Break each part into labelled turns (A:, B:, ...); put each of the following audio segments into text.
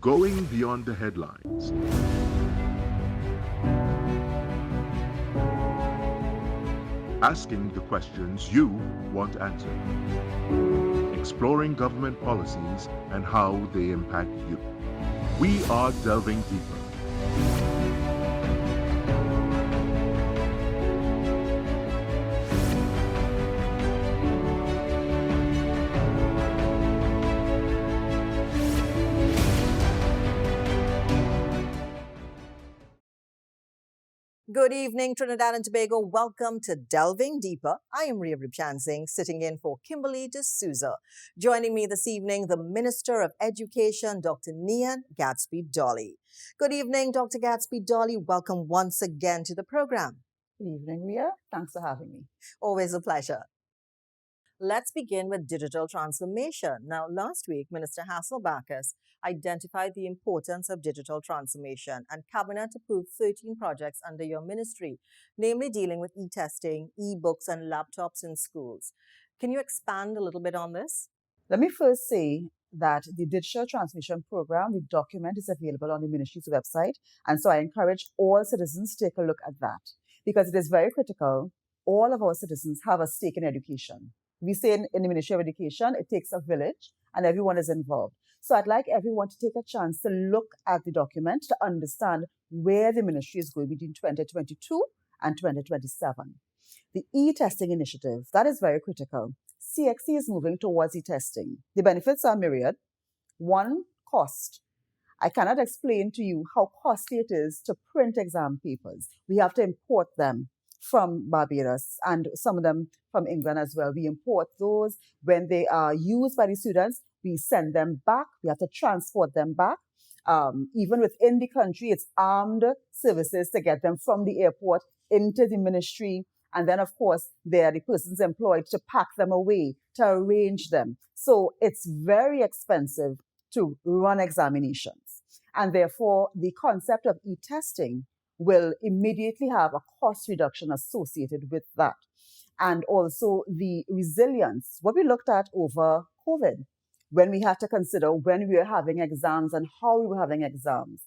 A: Going beyond the headlines. Asking the questions you want answered. Exploring government policies and how they impact you. We are delving deeper.
B: Good evening, Trinidad and Tobago. Welcome to Delving Deeper. I am Ria Singh, sitting in for Kimberly D'Souza. Joining me this evening, the Minister of Education, Dr. Nyan Dolly. Good evening, Dr. Dolly. Welcome once again to the program.
C: Good evening, Ria. Thanks for having me.
B: Always a pleasure. Let's begin with digital transformation. Now, last week, Minister Bacchus identified the importance of digital transformation, and Cabinet approved 13 projects under your ministry, namely dealing with e-testing, e-books, and laptops in schools. Can you expand a little bit on this?
C: Let me first say that the Digital Transformation Program, the document, is available on the ministry's website. And so I encourage all citizens to take a look at that because it is very critical. All of our citizens have a stake in education. We say in the Ministry of Education, it takes a village and everyone is involved. So I'd like everyone to take a chance to look at the document to understand where the ministry is going between 2022 and 2027. The e-testing initiative, that is very critical. CXC is moving towards e-testing. The benefits are myriad. One, cost. I cannot explain to you how costly it is to print exam papers. We have to import them from Barbados and some of them from England as well. We import those. When they are used by the students, we send them back. We have to transport them back. Even within the country, it's armed services to get them from the airport into the ministry. And then, of course, they are the persons employed to pack them away, to arrange them. So it's very expensive to run examinations. And therefore, the concept of e-testing will immediately have a cost reduction associated with that. And also the resilience, what we looked at over COVID, when we had to consider when we were having exams and how we were having exams.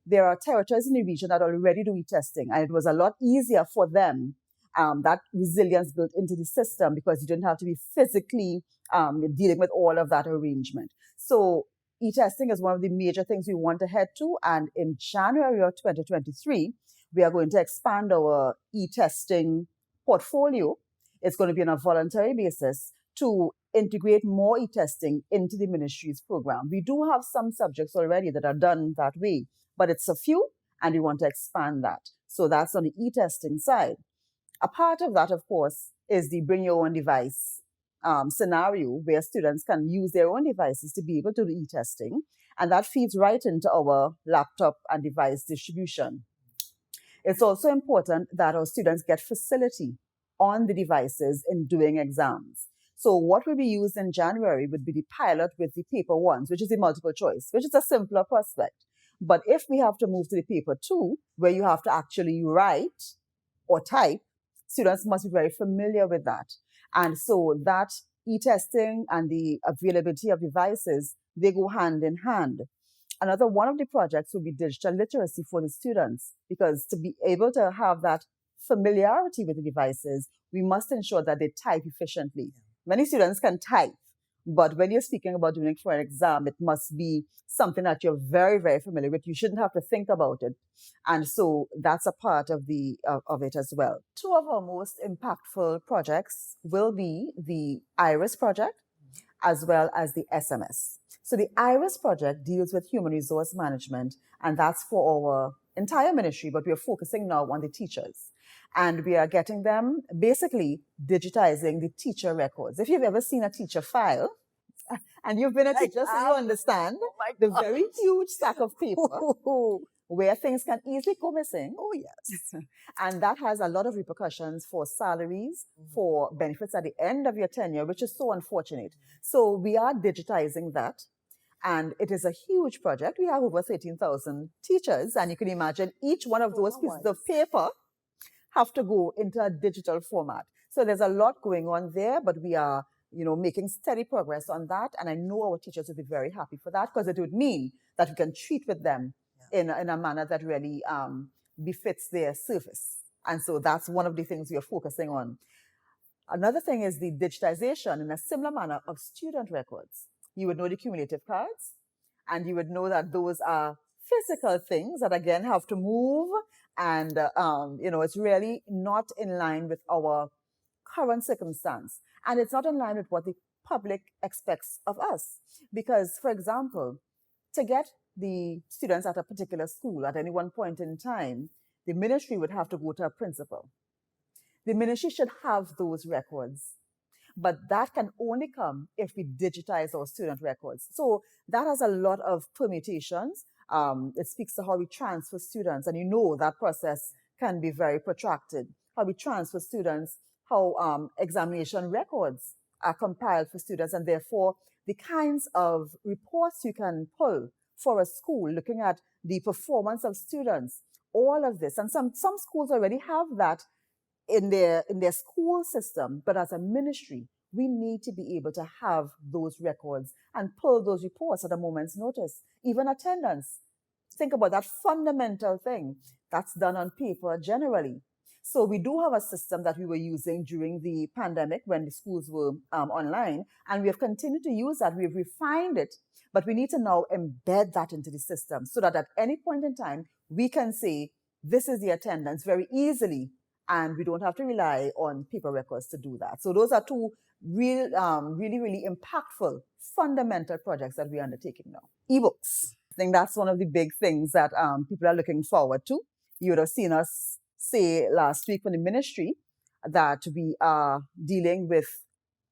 C: There are territories in the region that already do e-testing, and it was a lot easier for them, that resilience built into the system because you didn't have to be physically dealing with all of that arrangement. So e-testing is one of the major things we want to head to. And in January of 2023, we are going to expand our e-testing portfolio. It's going to be on a voluntary basis to integrate more e-testing into the ministry's program. We do have some subjects already that are done that way, but it's a few, and we want to expand that. So that's on the e-testing side. A part of that, of course, is the bring your own device scenario where students can use their own devices to be able to do e-testing. And that feeds right into our laptop and device distribution. It's also important that our students get facility on the devices in doing exams. So what will be used in January would be the pilot with the paper ones, which is the multiple choice, which is a simpler prospect. But if we have to move to the paper two, where you have to actually write or type, students must be very familiar with that. And so that e-testing and the availability of devices, they go hand in hand. Another one of the projects will be digital literacy for the students, because to be able to have that familiarity with the devices, we must ensure that they type efficiently. Many students can type, but when you're speaking about doing it for an exam, it must be something that you're very, very familiar with. You shouldn't have to think about it. And so that's a part of it as well. Two of our most impactful projects will be the IRIS project as well as the SMS. So the IRIS project deals with human resource management, and that's for our entire ministry, but we are focusing now on the teachers. And we are getting them basically digitizing the teacher records. If you've ever seen a teacher file, and you've been a teacher, so you understand the very huge stack of paper where things can easily go missing.
B: Oh, yes.
C: And that has a lot of repercussions for salaries, for benefits at the end of your tenure, which is so unfortunate. So we are digitizing that. And it is a huge project. We have over 13,000 teachers, and you can imagine each one of those pieces of paper have to go into a digital format. So there's a lot going on there, but we are, making steady progress on that. And I know our teachers would be very happy for that, because it would mean that we can treat with them in a manner that really befits their service. And so that's one of the things we are focusing on. Another thing is the digitization in a similar manner of student records. You would know the cumulative cards, and you would know that those are physical things that again have to move, and it's really not in line with our current circumstance, and it's not in line with what the public expects of us. Because, for example, to get the students at a particular school at any one point in time, the ministry would have to go to a principal. The ministry should have those records, but that can only come if we digitize our student records. So that has a lot of permutations. It speaks to how we transfer students, and that process can be very protracted. How we transfer students, how examination records are compiled for students, and therefore the kinds of reports you can pull for a school looking at the performance of students, all of this. And some schools already have that in their school system, but as a ministry, we need to be able to have those records and pull those reports at a moment's notice. Even attendance. Think about that fundamental thing that's done on paper generally. So we do have a system that we were using during the pandemic when the schools were online, and we have continued to use that. We've refined it, but we need to now embed that into the system so that at any point in time, we can say, this is the attendance very easily, and we don't have to rely on paper records to do that. So those are two really, really impactful, fundamental projects that we're undertaking now. Ebooks. I think that's one of the big things that people are looking forward to. You would have seen us say last week from the ministry that we are dealing with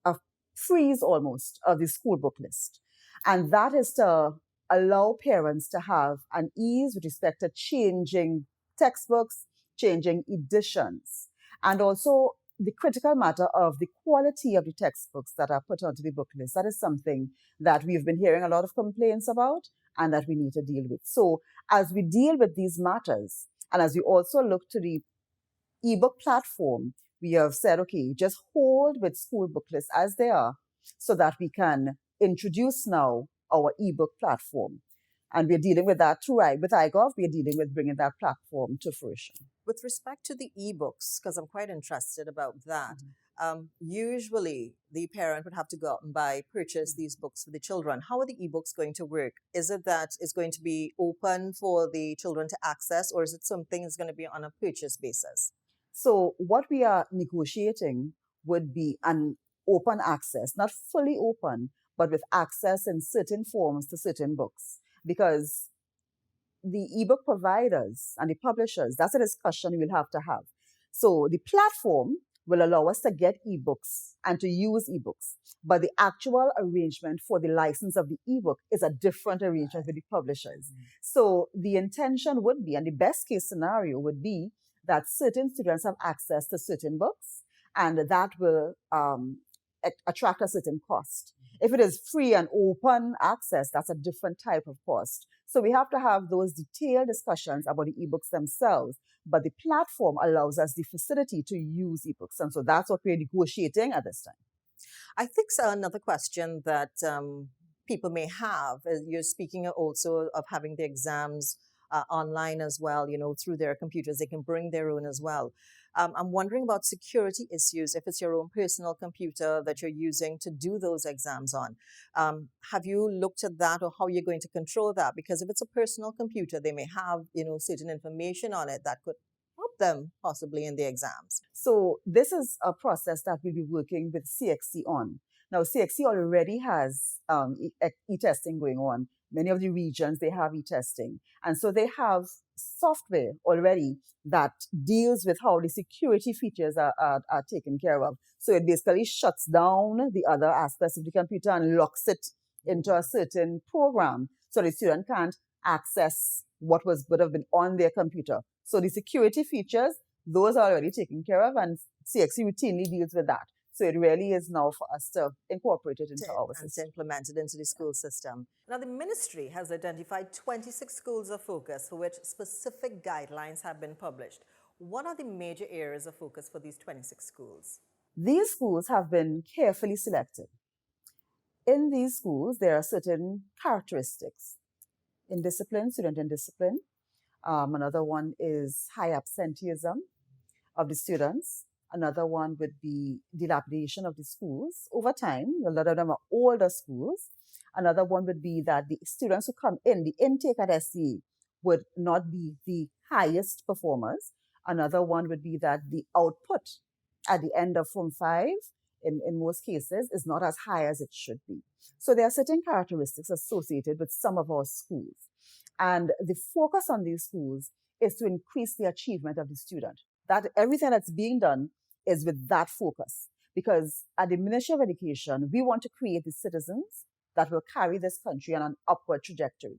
C: a freeze almost of the school book list. And that is to allow parents to have an ease with respect to changing textbooks, changing editions, and also the critical matter of the quality of the textbooks that are put onto the book list. That is something that we've been hearing a lot of complaints about and that we need to deal with. So as we deal with these matters, and as we also look to the ebook platform, we have said, okay, just hold with school book lists as they are so that we can introduce now our ebook platform. And we're dealing with that through with iGov, we're dealing with bringing that platform to fruition.
B: With respect to the ebooks, because I'm quite interested about that, usually the parent would have to go out and purchase these books for the children. How are the ebooks going to work? Is it that it's going to be open for the children to access, or is it something that's going to be on a purchase basis?
C: So what we are negotiating would be an open access, not fully open, but with access in certain forms to certain books. Because the ebook providers and the publishers, that's a discussion we'll have to have. So the platform will allow us to get ebooks and to use ebooks, but the actual arrangement for the license of the ebook is a different arrangement with the publishers. So the intention would be, and the best case scenario would be, that certain students have access to certain books, and that will attract a certain cost. If it is free and open access, that's a different type of cost. So we have to have those detailed discussions about the ebooks themselves, but the platform allows us the facility to use ebooks. And so that's what we're negotiating at this time.
B: I think another question that people may have is, you're speaking also of having the exams online as well, through their computers. They can bring their own as well. I'm wondering about security issues if it's your own personal computer that you're using to do those exams on. Have you looked at that, or how you're going to control that? Because if it's a personal computer, they may have, certain information on it that could help them possibly in the exams.
C: So this is a process that we'll be working with CXC on. Now, CXC already has e-testing going on. Many of the regions, they have e-testing. And so they have software already that deals with how the security features are taken care of. So it basically shuts down the other aspects of the computer and locks it into a certain program so the student can't access what would have been on their computer. So the security features, those are already taken care of, and CXC routinely deals with that. So it really is now for us to incorporate it into our system.
B: And to implement it into the school system. Now, the ministry has identified 26 schools of focus for which specific guidelines have been published. What are the major areas of focus for these 26 schools?
C: These schools have been carefully selected. In these schools, there are certain characteristics. indiscipline, student indiscipline. Another one is high absenteeism of the students. Another one would be dilapidation of the schools over time. A lot of them are older schools. Another one would be that the students who come in, the intake at SE would not be the highest performers. Another one would be that the output at the end of Form 5, in most cases, is not as high as it should be. So there are certain characteristics associated with some of our schools. And the focus on these schools is to increase the achievement of the student. That everything that's being done is with that focus. Because at the Ministry of Education, we want to create the citizens that will carry this country on an upward trajectory.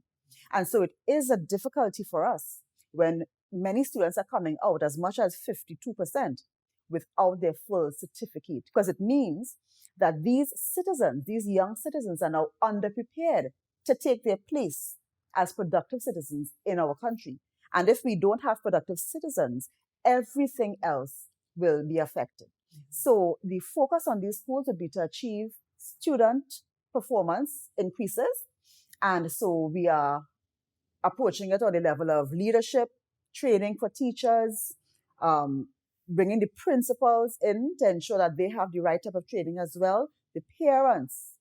C: And so it is a difficulty for us when many students are coming out as much as 52% without their full certificate, because it means that these citizens, these young citizens, are now underprepared to take their place as productive citizens in our country. And if we don't have productive citizens, everything else will be affected. So the focus on these schools would be to achieve student performance increases. And so we are approaching it on the level of leadership, training for teachers, bringing the principals in to ensure that they have the right type of training as well. The parents,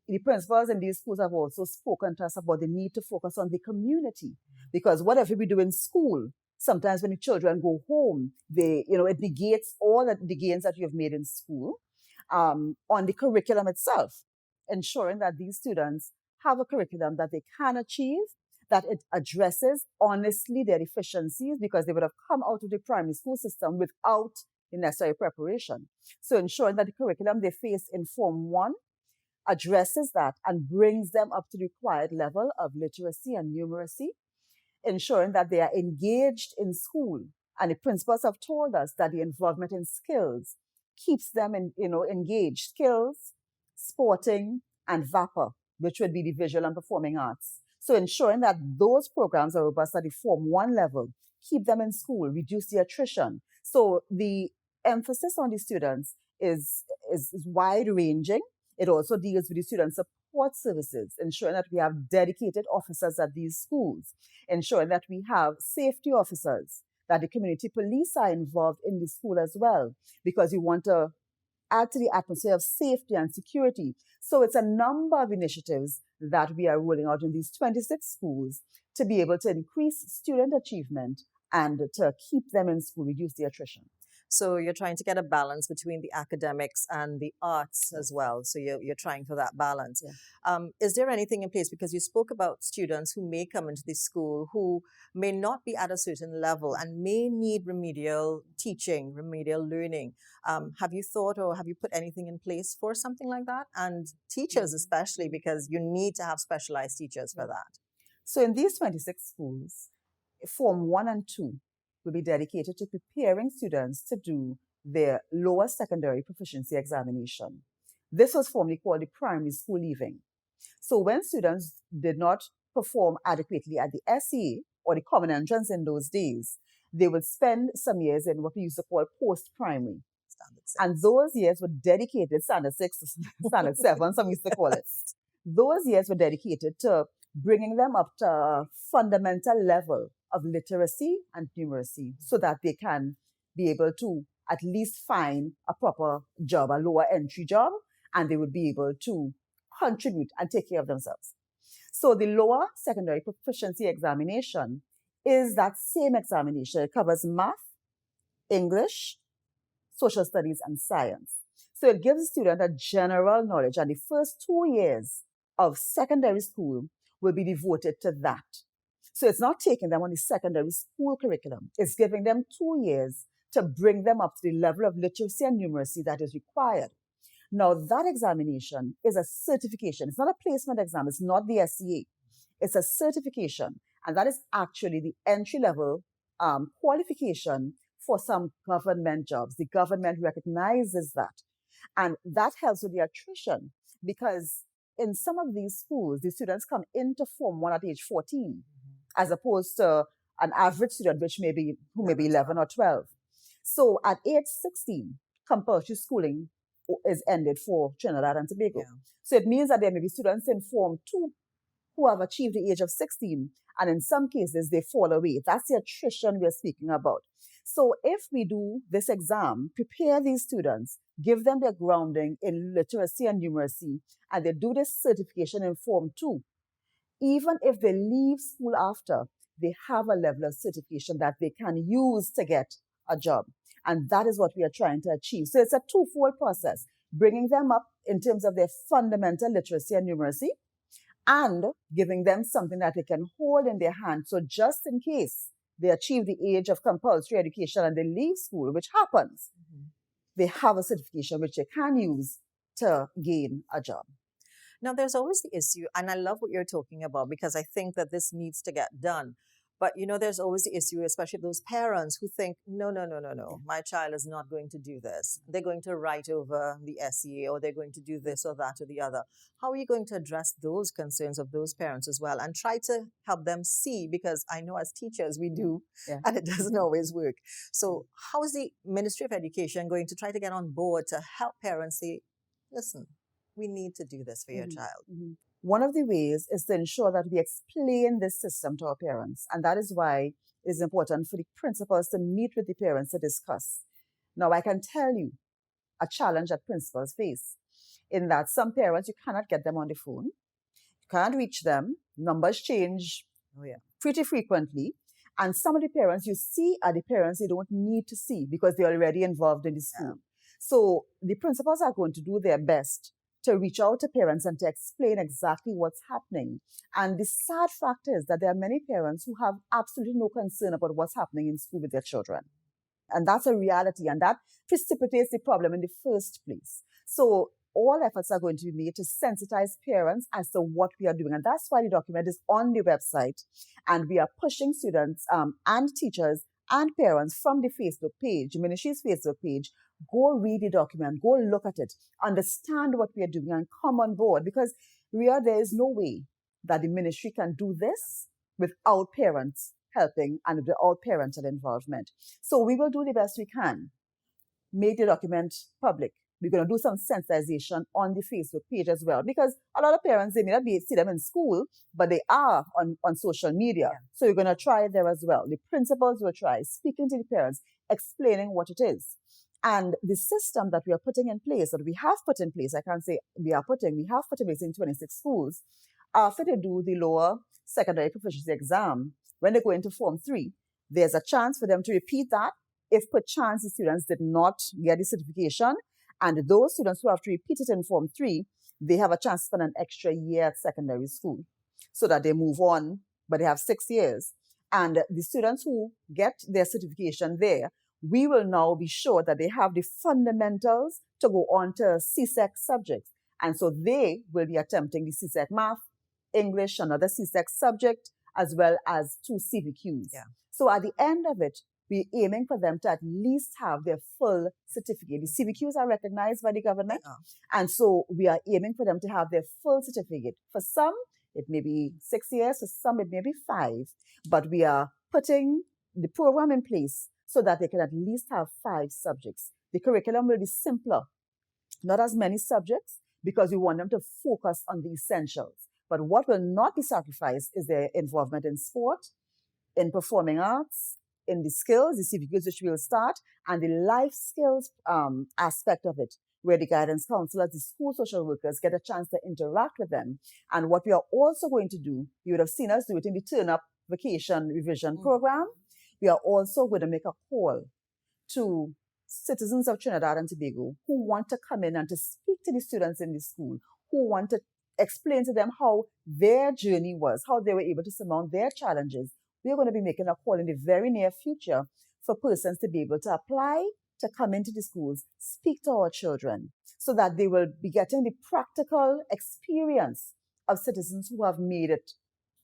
C: the principals in these schools have also spoken to us about the need to focus on the community, because whatever we do in school, sometimes when the children go home, it negates all the gains that you've made in school. On the curriculum itself, ensuring that these students have a curriculum that they can achieve, that it addresses honestly their deficiencies, because they would have come out of the primary school system without the necessary preparation. So ensuring that the curriculum they face in Form 1 addresses that and brings them up to the required level of literacy and numeracy, ensuring that they are engaged in school. And the principals have told us that the involvement in skills keeps them engaged. Skills, sporting, and VAPA, which would be the visual and performing arts. So ensuring that those programs are robust at the Form 1 level, keep them in school, reduce the attrition. So the emphasis on the students is wide-ranging. It also deals with the student support services, ensuring that we have dedicated officers at these schools, ensuring that we have safety officers, that the community police are involved in the school as well, because we want to add to the atmosphere of safety and security. So it's a number of initiatives that we are rolling out in these 26 schools to be able to increase student achievement and to keep them in school, reduce the attrition.
B: So you're trying to get a balance between the academics and the arts as well. So you're trying for that balance.
C: Yeah.
B: Is there anything in place? Because you spoke about students who may come into the school who may not be at a certain level and may need remedial teaching, remedial learning. Have you thought or have you put anything in place for something like that? And teachers especially, because you need to have specialized teachers for that.
C: So in these 26 schools, Form 1 and 2 will be dedicated to preparing students to do their lower secondary proficiency examination. This was formerly called the primary school leaving. So when students did not perform adequately at the SE or the common entrance in those days, they would spend some years in what we used to call post-primary. And those years were dedicated, standard 6 to standard 7, some used to call it. Those years were dedicated to bringing them up to a fundamental level of literacy and numeracy so that they can be able to at least find a proper job, a lower entry job, and they would be able to contribute and take care of themselves. So the lower secondary proficiency examination is that same examination. It covers math, English, social studies, and science. So it gives the student a general knowledge, and the first 2 years of secondary school will be devoted to that. So it's not taking them on the secondary school curriculum. It's giving them 2 years to bring them up to the level of literacy and numeracy that is required. Now, that examination is a certification. It's not a placement exam. It's not the SCA. It's a certification. And that is actually the entry-level qualification for some government jobs. The government recognizes that. And that helps with the attrition, because in some of these schools, the students come into Form 1 at age 14, as opposed to an average student, who may be 11 or 12. So at age 16, compulsory schooling is ended for Trinidad and Tobago.
B: Yeah.
C: So it means that there may be students in Form 2 who have achieved the age of 16, and in some cases they fall away. That's the attrition we're speaking about. So if we do this exam, prepare these students, give them their grounding in literacy and numeracy, and they do this certification in Form 2, even if they leave school after, they have a level of certification that they can use to get a job. And that is what we are trying to achieve. So it's a twofold process, bringing them up in terms of their fundamental literacy and numeracy, and giving them something that they can hold in their hand. So just in case they achieve the age of compulsory education and they leave school, which happens, they have a certification which they can use to gain a job.
B: Now, there's always the issue, and I love what you're talking about because I think that this needs to get done. But, there's always the issue, especially those parents who think, no, my child is not going to do this. They're going to write over the SEA, or they're going to do this or that or the other. How are you going to address those concerns of those parents as well and try to help them see? Because I know as teachers we do, and it doesn't always work. So how is the Ministry of Education going to try to get on board to help parents say, listen, we need to do this for your child?
C: One of the ways is to ensure that we explain this system to our parents. And that is why it is important for the principals to meet with the parents to discuss. Now, I can tell you a challenge that principals face in that some parents, you cannot get them on the phone. You can't reach them. Numbers change pretty frequently. And some of the parents you see are the parents you don't need to see because they're already involved in the school. So the principals are going to do their best to reach out to parents and to explain exactly what's happening. And the sad fact is that there are many parents who have absolutely no concern about what's happening in school with their children. And that's a reality, and that precipitates the problem in the first place. So all efforts are going to be made to sensitize parents as to what we are doing. And that's why the document is on the website. And we are pushing students and teachers and parents from the Facebook page, the ministry's Facebook page. Go read the document, go look at it, understand what we are doing, and come on board. Because there is no way that the ministry can do this without parents helping and without parental involvement. So we will do the best we can. Make the document public. We're going to do some sensitization on the Facebook page as well, because a lot of parents, they may not see them in school, but they are on social media. So we're going to try there as well. The principals will try speaking to the parents, explaining what it is. And the system that we are putting in place, that we have put in place, I can't say we have put in place in 26 schools, after they do the lower secondary proficiency exam, when they go into Form 3, there's a chance for them to repeat that if perchance the students did not get the certification. And those students who have to repeat it in Form 3, they have a chance to spend an extra year at secondary school so that they move on, but they have 6 years. And the students who get their certification there, we will now be sure that they have the fundamentals to go on to CSEC subjects. And so they will be attempting the CSEC Math, English, another CSEC subject, as well as 2 CVQs. So at the end of it, we're aiming for them to at least have their full certificate. The CVQs are recognized by the government. And so we are aiming for them to have their full certificate. For some, it may be 6 years. For some, it may be 5. But we are putting the program in place so that they can at least have 5 subjects. The curriculum will be simpler, not as many subjects, because we want them to focus on the essentials. But what will not be sacrificed is their involvement in sport, in performing arts, in the skills, the CVQs which we will start, and the life skills aspect of it, where the guidance counselors, the school social workers get a chance to interact with them. And what we are also going to do, you would have seen us do it in the Turn-Up Vacation Revision Program. We are also going to make a call to citizens of Trinidad and Tobago who want to come in and to speak to the students in the school, who want to explain to them how their journey was, how they were able to surmount their challenges. We are going to be making a call in the very near future for persons to be able to apply, to come into the schools, speak to our children, so that they will be getting the practical experience of citizens who have made it,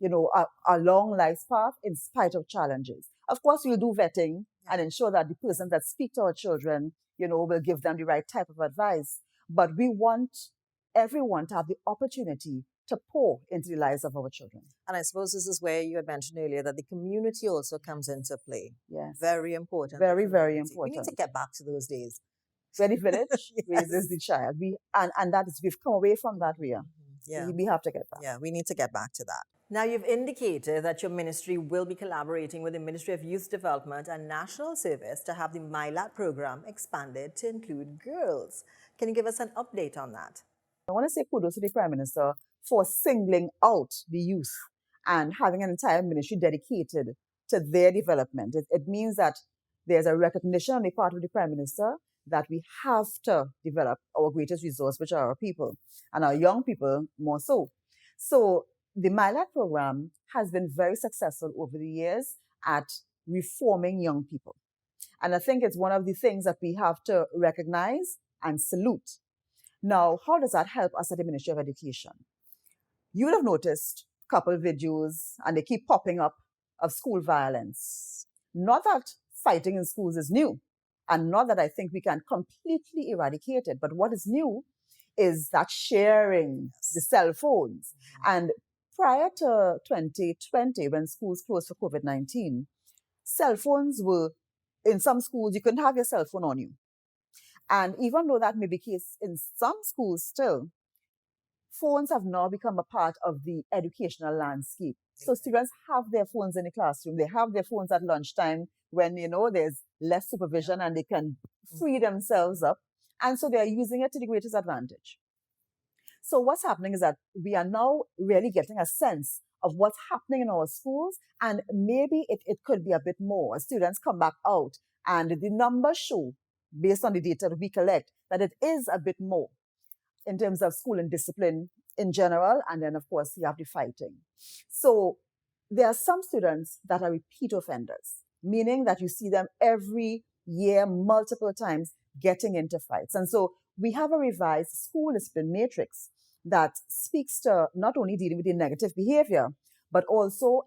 C: a long life path in spite of challenges. Of course, we'll do vetting and ensure that the persons that speak to our children, will give them the right type of advice. But we want everyone to have the opportunity to pour into the lives of our children.
B: And I suppose this is where you had mentioned earlier that the community also comes into play.
C: Yes.
B: Very important.
C: Very, very important.
B: We need to get back to those days.
C: Where the village raises the child. And that is, we've come away from that, Ria. We have to get back.
B: Yeah, we need to get back to that. Now, you've indicated that your ministry will be collaborating with the Ministry of Youth Development and National Service to have the MyLAT program expanded to include girls. Can you give us an update on that?
C: I want to say kudos to the Prime Minister for singling out the youth and having an entire ministry dedicated to their development. It means that there's a recognition on the part of the Prime Minister that we have to develop our greatest resource, which are our people, and our young people more so. So the MyLAT program has been very successful over the years at reforming young people. And I think it's one of the things that we have to recognize and salute. Now, how does that help us at the Ministry of Education? You would have noticed a couple of videos, and they keep popping up, of school violence. Not that fighting in schools is new, and not that I think we can completely eradicate it, but what is new is that sharing the cell phones. And prior to 2020, when schools closed for COVID-19, cell phones were, in some schools, you couldn't have your cell phone on you. And even though that may be the case in some schools still, phones have now become a part of the educational landscape. So students have their phones in the classroom. They have their phones at lunchtime when, there's less supervision and they can free themselves up. And so they're using it to the greatest advantage. So what's happening is that we are now really getting a sense of what's happening in our schools, and maybe it could be a bit more. Students come back out and the numbers show, based on the data that we collect, that it is a bit more in terms of school and discipline in general, and then of course you have the fighting. So there are some students that are repeat offenders, meaning that you see them every year, multiple times, getting into fights. And so we have a revised school discipline matrix that speaks to not only dealing with the negative behavior, but also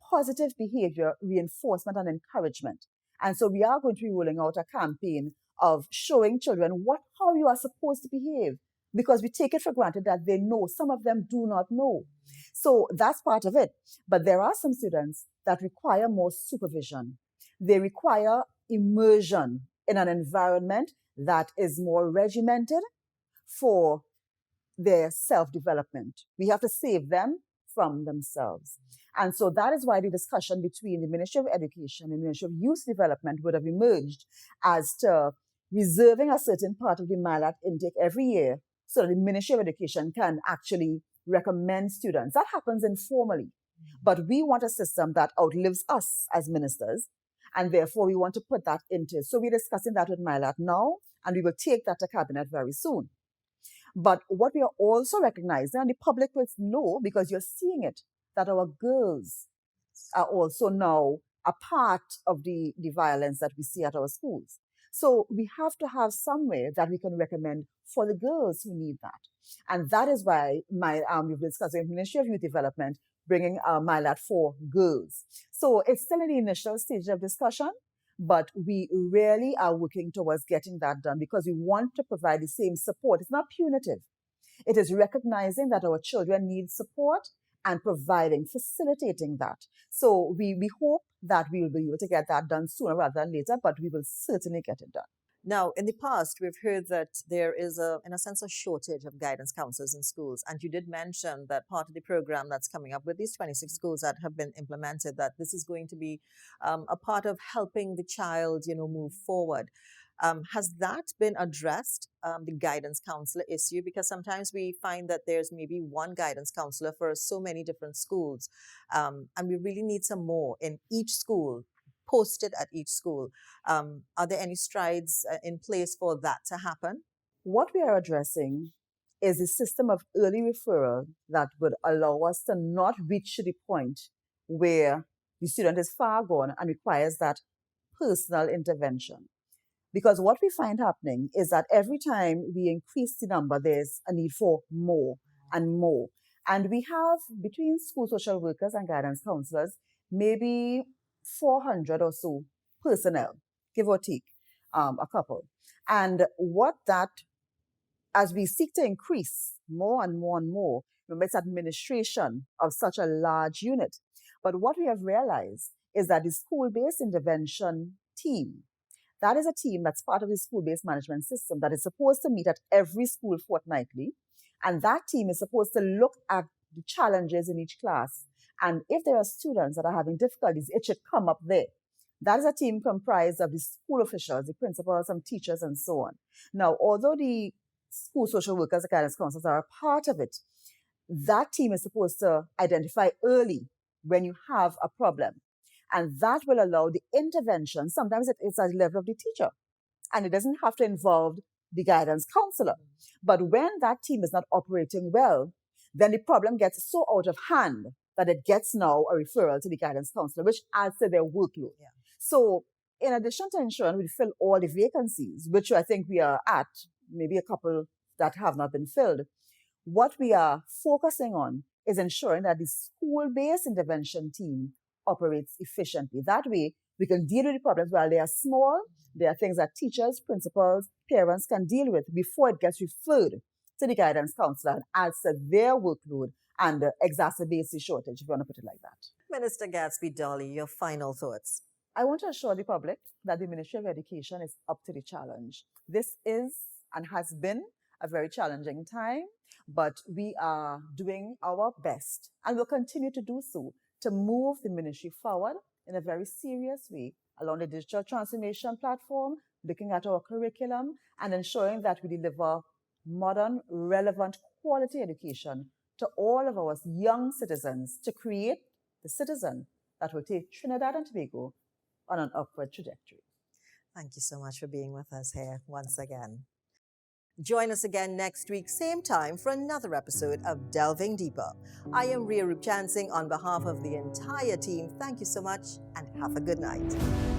C: positive behavior reinforcement and encouragement. And so we are going to be rolling out a campaign of showing children how you are supposed to behave, because we take it for granted that they know. Some of them do not know. So that's part of it. But there are some students that require more supervision. They require immersion in an environment that is more regimented for their self-development. We have to save them from themselves. And so that is why the discussion between the Ministry of Education and the Ministry of Youth Development would have emerged as to reserving a certain part of the MyLAT intake every year so that the Ministry of Education can actually recommend students. That happens informally. But we want a system that outlives us as ministers, and therefore we want to put that into it. So we're discussing that with MyLAT now, and we will take that to Cabinet very soon. But what we are also recognizing, and the public will know because you're seeing it, that our girls are also now a part of the violence that we see at our schools. So we have to have somewhere that we can recommend for the girls who need that. And that is why we've discussed with the Ministry of Youth Development bringing MyLAT for girls. So it's still in the initial stage of discussion, but we really are working towards getting that done because we want to provide the same support. It's not punitive. It is recognizing that our children need support and facilitating that. So we hope that we will be able to get that done sooner rather than later, but we will certainly get it done.
B: Now, in the past, we've heard that there is, in a sense, a shortage of guidance counselors in schools. And you did mention that part of the program that's coming up with these 26 schools that have been implemented, that this is going to be a part of helping the child, move forward. Has that been addressed, the guidance counselor issue? Because sometimes we find that there's maybe one guidance counselor for so many different schools. And we really need some more in each school, posted at each school. Are there any strides in place for that to happen?
C: What we are addressing is a system of early referral that would allow us to not reach the point where the student is far gone and requires that personal intervention. Because what we find happening is that every time we increase the number, there's a need for more and more. And we have, between school social workers and guidance counselors, maybe 400 or so personnel, give or take a couple. And what that, as we seek to increase more and more and more, remember it's administration of such a large unit. But what we have realized is that the school-based intervention team, that is a team that's part of the school-based management system that is supposed to meet at every school fortnightly. And that team is supposed to look at the challenges in each class. And if there are students that are having difficulties, it should come up there. That is a team comprised of the school officials, the principals, some teachers, and so on. Now, although the school social workers, the guidance counselors are a part of it, that team is supposed to identify early when you have a problem. And that will allow the intervention. Sometimes it is at the level of the teacher, and it doesn't have to involve the guidance counselor. But when that team is not operating well, then the problem gets so out of hand that it gets now a referral to the guidance counselor, which adds to their workload.
B: Yeah.
C: So in addition to ensuring we fill all the vacancies, which I think we are at, maybe a couple that have not been filled, what we are focusing on is ensuring that the school-based intervention team operates efficiently. That way, we can deal with the problems while they are small. There are things that teachers, principals, parents can deal with before it gets referred to the guidance counselor and adds to their workload and exacerbates the shortage, if you want to put it like that.
B: Minister Gatsby Dolly, your final thoughts.
C: I want to assure the public that the Ministry of Education is up to the challenge. This is and has been a very challenging time, but we are doing our best and will continue to do so to move the ministry forward in a very serious way along the digital transformation platform, looking at our curriculum and ensuring that we deliver modern, relevant, quality education to all of our young citizens to create the citizen that will take Trinidad and Tobago on an upward trajectory.
B: Thank you so much for being with us here once again. Join us again next week, same time, for another episode of Delving Deeper. I am Ria Rupchansing on behalf of the entire team. Thank you so much and have a good night.